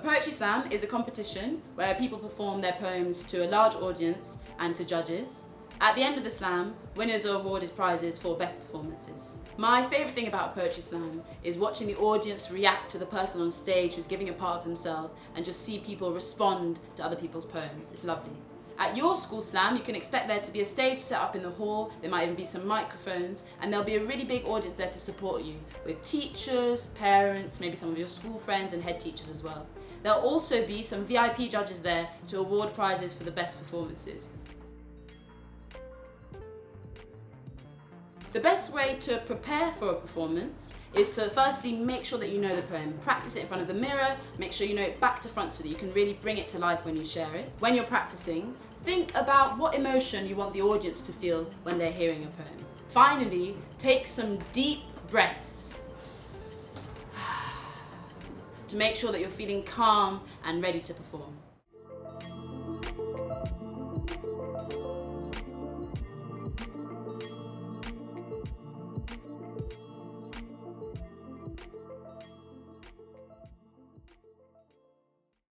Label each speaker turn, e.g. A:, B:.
A: poetry slam is a competition where people perform their poems to a large audience and to judges. At the end of the slam, winners are awarded prizes for best performances. My favourite thing about poetry slam is watching the audience react to the person on stage who's giving a part of themselves and just see people respond to other people's poems. It's lovely. At your school slam, you can expect there to be a stage set up in the hall, there might even be some microphones, and there'll be a really big audience there to support you, with teachers, parents, maybe some of your school friends and head teachers as well. There'll also be some VIP judges there to award prizes for the best performances. The best way to prepare for a performance is to firstly make sure that you know the poem. Practice it in front of the mirror, make sure you know it back to front so that you can really bring it to life when you share it. When you're practicing, think about what emotion you want the audience to feel when they're hearing a poem. Finally, take some deep breaths to make sure that you're feeling calm and ready to perform.